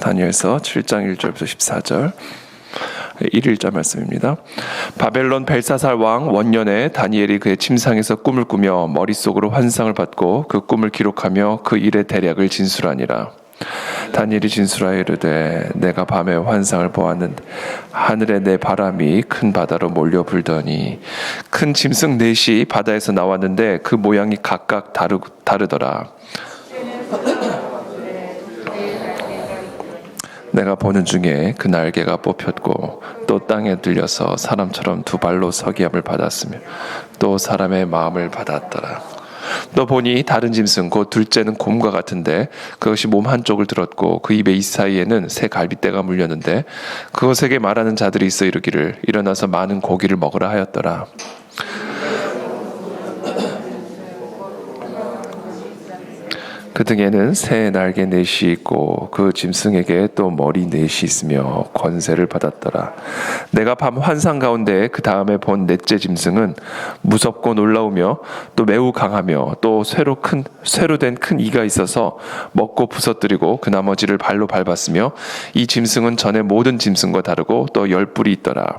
다니엘서 7장 1절부터 14절 1일자 말씀입니다. 바벨론 벨사살 왕 원년에 다니엘이 그의 침상에서 꿈을 꾸며 머릿속으로 환상을 받고 그 꿈을 기록하며 그 일의 대략을 진술하니라. 다니엘이 진술하여 이르되 내가 밤에 환상을 보았는데 하늘에 내 바람이 큰 바다로 몰려 불더니 큰 짐승 넷이 바다에서 나왔는데 그 모양이 각각 다르더라. 내가 보는 중에 그 날개가 뽑혔고 또 땅에 들려서 사람처럼 두 발로 서기함을 받았으며 또 사람의 마음을 받았더라. 또 보니 다른 짐승 곧 둘째는 곰과 같은데 그것이 몸 한쪽을 들었고 그 입의 이 사이에는 새 갈빗대가 물렸는데 그것에게 말하는 자들이 있어 이르기를 일어나서 많은 고기를 먹으라 하였더라. 그 등에는 새 날개 넷이 있고 그 짐승에게 또 머리 넷이 있으며 권세를 받았더라. 내가 밤 환상 가운데 그 다음에 본 넷째 짐승은 무섭고 놀라우며 또 매우 강하며 또 쇠로 된 큰 이가 있어서 먹고 부서뜨리고 그 나머지를 발로 밟았으며 이 짐승은 전에 모든 짐승과 다르고 또 10뿔이 있더라.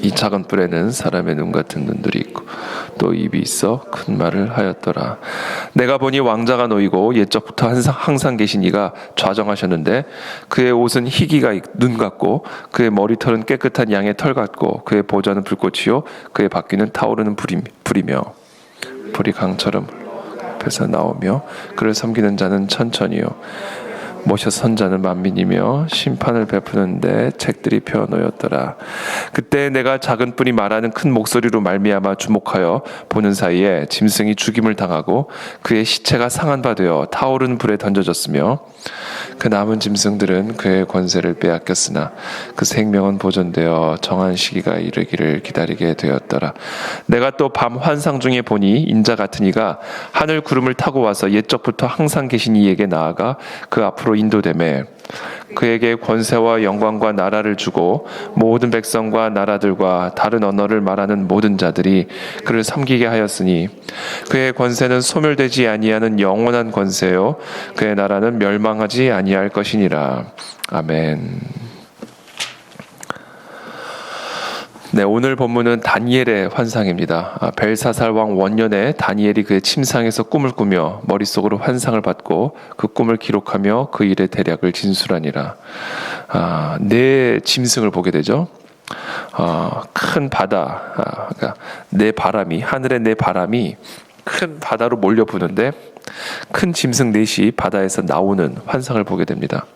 이 작은 뿔에는 사람의 눈 같은 눈들이 있고 또 입이 있어 큰 말을 하였더라. 내가 보니 왕자가 놓이고 옛적부터 항상 계신 이가 좌정하셨는데 그의 옷은 희기가 눈 같고 그의 머리털은 깨끗한 양의 털 같고 그의 보좌는 불꽃이요 그의 바퀴는 타오르는 불이며 불이 강처럼 앞에서 나오며 그를 섬기는 자는 천천히요 모셔 선자는 만민이며 심판을 베푸는데 책들이 펴놓였더라. 그때 내가 작은 뿔이 말하는 큰 목소리로 말미암아 주목하여 보는 사이에 짐승이 죽임을 당하고 그의 시체가 상한 바 되어 타오르는 불에 던져졌으며 그 남은 짐승들은 그의 권세를 빼앗겼으나 그 생명은 보존되어 정한 시기가 이르기를 기다리게 되었더라. 내가 또 밤 환상 중에 보니 인자 같은 이가 하늘 구름을 타고 와서 옛적부터 항상 계신 이에게 나아가 그 앞으로 인도되매 그에게 권세와 영광과 나라를 주고 모든 백성과 나라들과 다른 언어를 말하는 모든 자들이 그를 섬기게 하였으니 그의 권세는 소멸되지 아니하는 영원한 권세요 그의 나라는 멸망하지 아니할 것이니라. 아멘. 네, 오늘 본문은 다니엘의 환상입니다. 벨사살 왕 원년에 다니엘이 그의 침상에서 꿈을 꾸며 머릿속으로 환상을 받고 그 꿈을 기록하며 그 일의 대략을 진술하니라. 네 짐승을 보게 되죠. 큰 바다, 그러니까 하늘의 네 바람이 큰 바다로 몰려 부는데 큰 짐승 넷이 바다에서 나오는 환상을 보게 됩니다.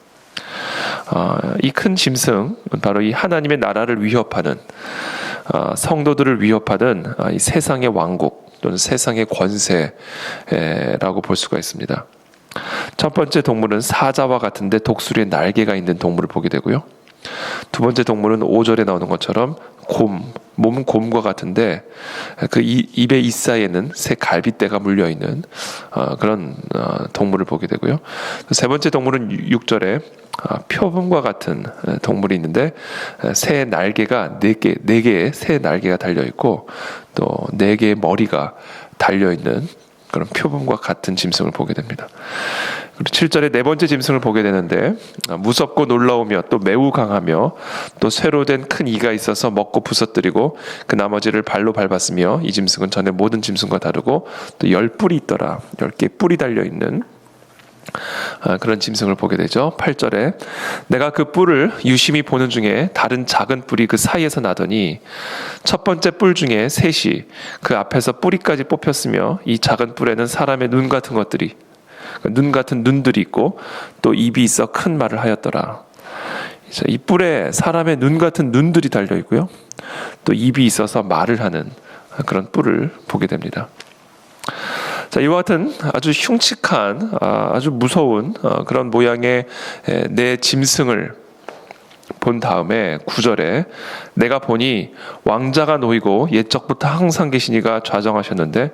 이 큰 짐승, 바로 이 하나님의 나라를 위협하는 성도들을 위협하는 이 세상의 왕국 또는 세상의 권세라고 볼 수가 있습니다. 첫 번째 동물은 사자와 같은데 독수리의 날개가 있는 동물을 보게 되고요. 두 번째 동물은 5절에 나오는 것처럼 몸은 곰과 같은데 그 입의 이 사이에는 새 갈빗대가 물려있는 그런 동물을 보게 되고요. 세 번째 동물은 6절에 표범과 같은 동물이 있는데 새 날개가 네 개의 새 날개가 달려있고 또 4개의 머리가 달려있는 그런 표범과 같은 짐승을 보게 됩니다. 그리고 7절에 네 번째 짐승을 보게 되는데 무섭고 놀라우며 또 매우 강하며 또 쇠로 된 큰 이가 있어서 먹고 부서뜨리고 그 나머지를 발로 밟았으며 이 짐승은 전에 모든 짐승과 다르고 또 10뿔이 있더라. 10개의 뿔이 달려있는 그런 짐승을 보게 되죠. 8절에 내가 그 뿔을 유심히 보는 중에 다른 작은 뿔이 그 사이에서 나더니 첫 번째 뿔 중에 셋이 그 앞에서 뿌리까지 뽑혔으며 이 작은 뿔에는 사람의 눈 같은 눈들이 있고 또 입이 있어 큰 말을 하였더라. 이 뿔에 사람의 눈 같은 눈들이 달려 있고요. 또 입이 있어서 말을 하는 그런 뿔을 보게 됩니다. 자, 이와 같은 아주 흉측한, 아주 무서운 그런 모양의 네 짐승을 본 다음에 9절에 내가 보니 왕자가 놓이고 옛적부터 항상 계신 이가 좌정하셨는데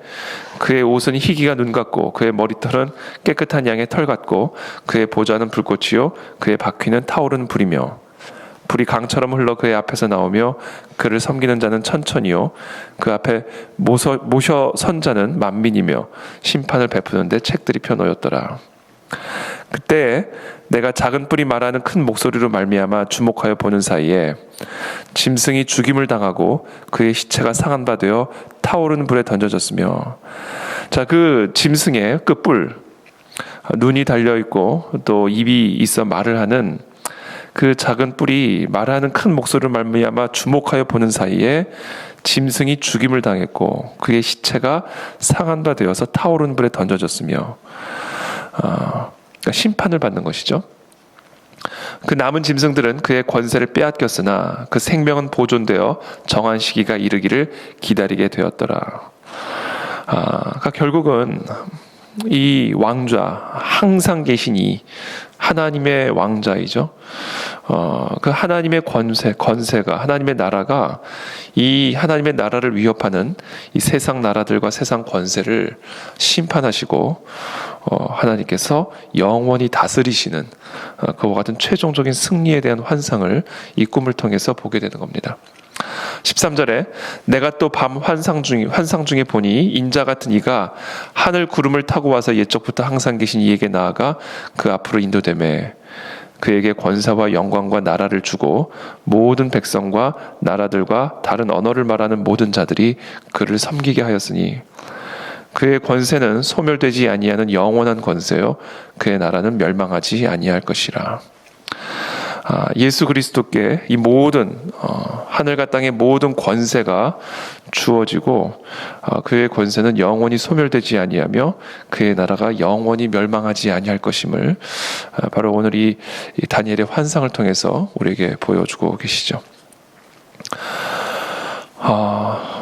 그의 옷은 희기가 눈 같고 그의 머리털은 깨끗한 양의 털 같고 그의 보좌는 불꽃이요 그의 바퀴는 타오르는 불이며 불이 강처럼 흘러 그의 앞에서 나오며 그를 섬기는 자는 천천히요 그 앞에 모셔 선 자는 만민이며 심판을 베푸는데 책들이 펴놓였더라. 그때 내가 작은 뿔이 말하는 큰 목소리로 말미암아 주목하여 보는 사이에 짐승이 죽임을 당하고 그의 시체가 상한 바 되어 타오르는 불에 던져졌으며, 자, 그 짐승의 그 뿔, 눈이 달려 있고 또 입이 있어 말을 하는 그 작은 뿔이 말하는 큰 목소리로 말미암아 주목하여 보는 사이에 짐승이 죽임을 당했고 그의 시체가 상한 바 되어서 타오르는 불에 던져졌으며, 그러니까 심판을 받는 것이죠. 그 남은 짐승들은 그의 권세를 빼앗겼으나 그 생명은 보존되어 정한 시기가 이르기를 기다리게 되었더라. 그러니까 결국은 이 왕좌, 항상 계신 이 하나님의 왕좌이죠. 그 하나님의 권세가, 하나님의 나라가 이 하나님의 나라를 위협하는 이 세상 나라들과 세상 권세를 심판하시고 하나님께서 영원히 다스리시는 그와 같은 최종적인 승리에 대한 환상을 이 꿈을 통해서 보게 되는 겁니다. 13절에 내가 또 밤 환상 중에 보니 인자 같은 이가 하늘 구름을 타고 와서 옛적부터 항상 계신 이에게 나아가 그 앞으로 인도되매 그에게 권세와 영광과 나라를 주고 모든 백성과 나라들과 다른 언어를 말하는 모든 자들이 그를 섬기게 하였으니 그의 권세는 소멸되지 아니하는 영원한 권세요 그의 나라는 멸망하지 아니할 것이라. 예수 그리스도께 이 모든 하늘과 땅의 모든 권세가 주어지고 그의 권세는 영원히 소멸되지 아니하며 그의 나라가 영원히 멸망하지 아니할 것임을 바로 오늘 이 다니엘의 환상을 통해서 우리에게 보여주고 계시죠.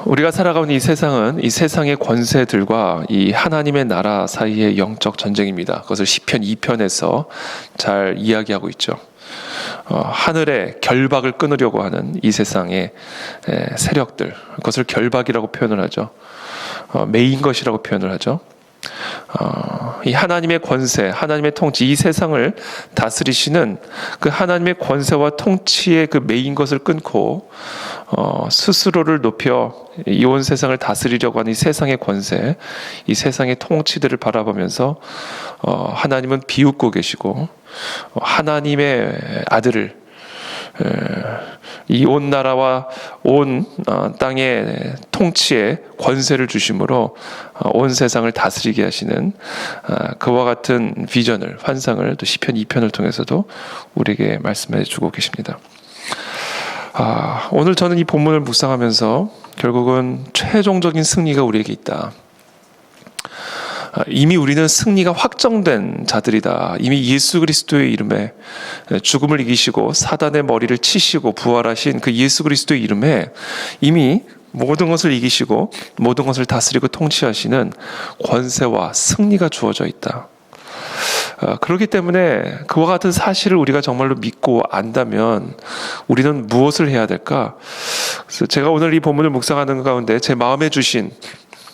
우리가 살아가는 이 세상은 이 세상의 권세들과 이 하나님의 나라 사이의 영적 전쟁입니다. 그것을 시편 2편에서 잘 이야기하고 있죠. 하늘의 결박을 끊으려고 하는 이 세상의 세력들, 그것을 결박이라고 표현을 하죠. 매인 것이라고 표현을 하죠. 이 하나님의 권세, 하나님의 통치, 이 세상을 다스리시는 그 하나님의 권세와 통치의 그 매인 것을 끊고 스스로를 높여 이 온 세상을 다스리려고 하는 이 세상의 권세, 이 세상의 통치들을 바라보면서 하나님은 비웃고 계시고 하나님의 아들을 이 온 나라와 온 땅의 통치에 권세를 주심으로 온 세상을 다스리게 하시는 그와 같은 비전을, 환상을 또 시편 2편을 통해서도 우리에게 말씀해 주고 계십니다. 오늘 저는 이 본문을 묵상하면서 결국은 최종적인 승리가 우리에게 있다. 이미 우리는 승리가 확정된 자들이다. 이미 예수 그리스도의 이름에 죽음을 이기시고 사단의 머리를 치시고 부활하신 그 예수 그리스도의 이름에 이미 모든 것을 이기시고 모든 것을 다스리고 통치하시는 권세와 승리가 주어져 있다. 그렇기 때문에 그와 같은 사실을 우리가 정말로 믿고 안다면 우리는 무엇을 해야 될까? 그래서 제가 오늘 이 본문을 묵상하는 가운데 제 마음에 주신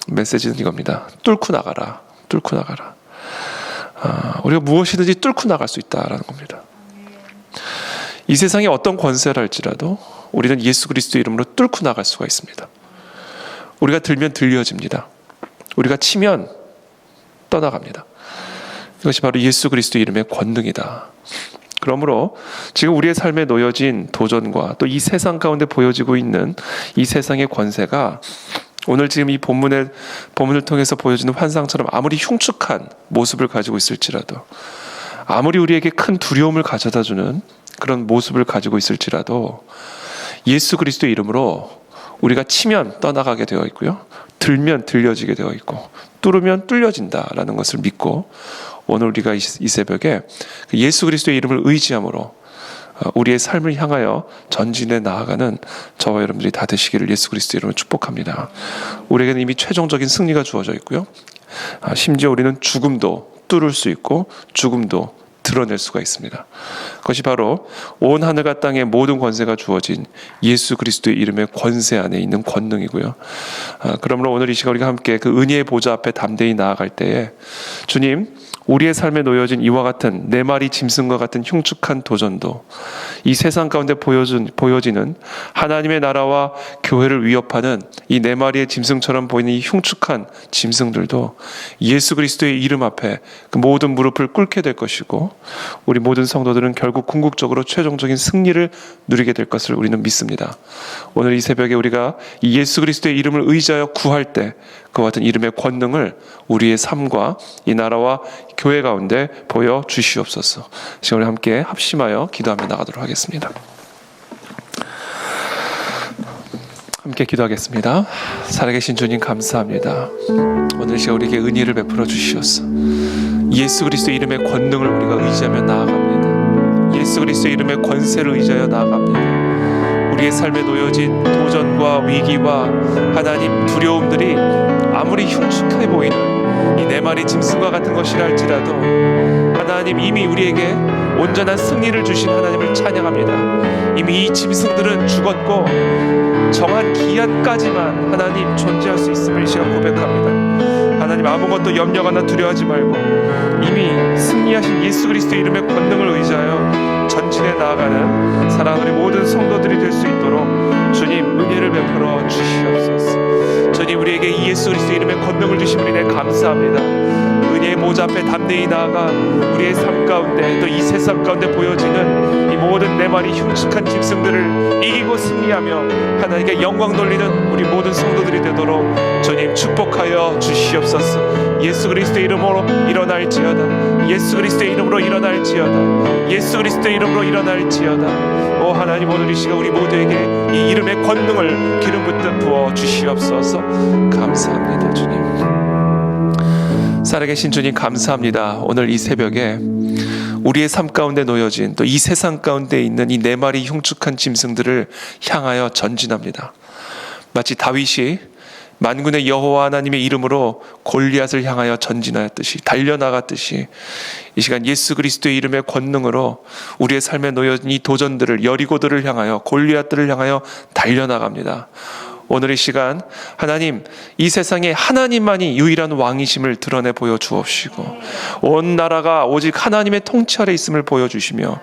메시지는 이겁니다. 뚫고 나가라. 뚫고 나가라. 우리가 무엇이든지 뚫고 나갈 수 있다라는 겁니다. 이 세상에 어떤 권세를 할지라도 우리는 예수 그리스도의 이름으로 뚫고 나갈 수가 있습니다. 우리가 들면 들려집니다. 우리가 치면 떠나갑니다. 이것이 바로 예수 그리스도의 이름의 권능이다. 그러므로 지금 우리의 삶에 놓여진 도전과 또 이 세상 가운데 보여지고 있는 이 세상의 권세가 오늘 지금 이 본문을 통해서 보여지는 환상처럼 아무리 흉측한 모습을 가지고 있을지라도, 아무리 우리에게 큰 두려움을 가져다주는 그런 모습을 가지고 있을지라도 예수 그리스도의 이름으로 우리가 치면 떠나가게 되어 있고요, 들면 들려지게 되어 있고 뚫으면 뚫려진다라는 것을 믿고 오늘 우리가 이 새벽에 예수 그리스도의 이름을 의지함으로 우리의 삶을 향하여 전진해 나아가는 저와 여러분들이 다 되시기를 예수 그리스도의 이름으로 축복합니다. 우리에게는 이미 최종적인 승리가 주어져 있고요, 심지어 우리는 죽음도 뚫을 수 있고 죽음도 드러낼 수가 있습니다. 그것이 바로 온 하늘과 땅의 모든 권세가 주어진 예수 그리스도의 이름의 권세 안에 있는 권능이고요. 그러므로 오늘 이 시간 우리가 함께 그 은혜의 보좌 앞에 담대히 나아갈 때에 주님, 우리의 삶에 놓여진 이와 같은 네 마리 짐승과 같은 흉측한 도전도, 이 세상 가운데 보여지는 하나님의 나라와 교회를 위협하는 이 네 마리의 짐승처럼 보이는 이 흉측한 짐승들도 예수 그리스도의 이름 앞에 그 모든 무릎을 꿇게 될 것이고, 우리 모든 성도들은 결국 궁극적으로 최종적인 승리를 누리게 될 것을 우리는 믿습니다. 오늘 이 새벽에 우리가 이 예수 그리스도의 이름을 의지하여 구할 때 그와 같은 이름의 권능을 우리의 삶과 이 나라와 교회 가운데 보여주시옵소서. 지금 우리 함께 합심하여 기도하며 나가도록 하겠습니다. 함께 기도하겠습니다. 살아계신 주님 감사합니다. 오늘 시간 우리에게 은혜를 베풀어 주시옵소서. 예수 그리스도의 이름의 권능을 우리가 의지하며 나아갑니다. 예수 그리스도의 이름의 권세를 의지하여 나아갑니다. 우리의 삶에 놓여진 도전과 위기와 하나님 두려움들이 아무리 흉측해 보이는 이 네 마리 짐승과 같은 것이라 할지라도 하나님 이미 우리에게 온전한 승리를 주신 하나님을 찬양합니다. 이미 이 짐승들은 죽었고 정한 기한까지만 하나님 존재할 수 있음을 이 시간 고백합니다. 하나님 아무것도 염려하나 두려워하지 말고 이미 승리하신 예수 그리스도의 이름의 권능을 의지하여 전진해 나아가는 사랑하는 우리 모든 성도들이 될 수 있도록 주님 은혜를 베풀어 주시옵소서. 주님 우리에게 이 예수 그리스도의 이름의 권능을 주신 우리네 감사합니다. 은혜의 보좌 앞에 담대히 나아가 우리의 삶 가운데 또 이 세상 가운데 보여지는 이 모든 네 마리 흉측한 짐승들을 이기고 승리하며 하나님께 영광 돌리는 우리 모든 성도들이 되도록 주님 축복하여 주시옵소서. 예수 그리스도의 이름으로 일어날지어다. 예수 그리스도의 이름으로 일어날지어다. 예수 그리스도의 이름으로 일어날지어다. 오 하나님 오늘 이 시간 우리 모두에게 이 이름의 권능을 기름 붓듯 부어 주시옵소서. 감사합니다 주님. 살아계신 주님 감사합니다. 오늘 이 새벽에 우리의 삶 가운데 놓여진 또 이 세상 가운데 있는 이 네 마리 흉측한 짐승들을 향하여 전진합니다. 마치 다윗이 만군의 여호와 하나님의 이름으로 골리앗을 향하여 전진하였듯이 달려나갔듯이 이 시간 예수 그리스도의 이름의 권능으로 우리의 삶에 놓여진 이 도전들을 여리고들을 향하여 골리앗들을 향하여 달려나갑니다. 오늘 이 시간 하나님 이 세상에 하나님만이 유일한 왕이심을 드러내 보여주옵시고 온 나라가 오직 하나님의 통치 아래 있음을 보여주시며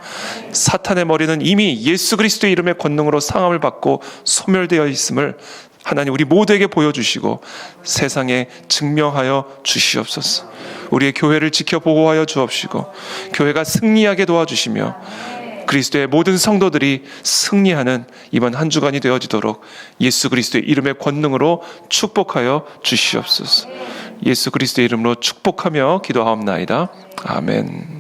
사탄의 머리는 이미 예수 그리스도의 이름의 권능으로 상함을 받고 소멸되어 있음을 하나님 우리 모두에게 보여주시고 세상에 증명하여 주시옵소서. 우리의 교회를 지켜 보호하여 주옵시고 교회가 승리하게 도와주시며 그리스도의 모든 성도들이 승리하는 이번 한 주간이 되어지도록 예수 그리스도의 이름의 권능으로 축복하여 주시옵소서. 예수 그리스도의 이름으로 축복하며 기도하옵나이다. 아멘.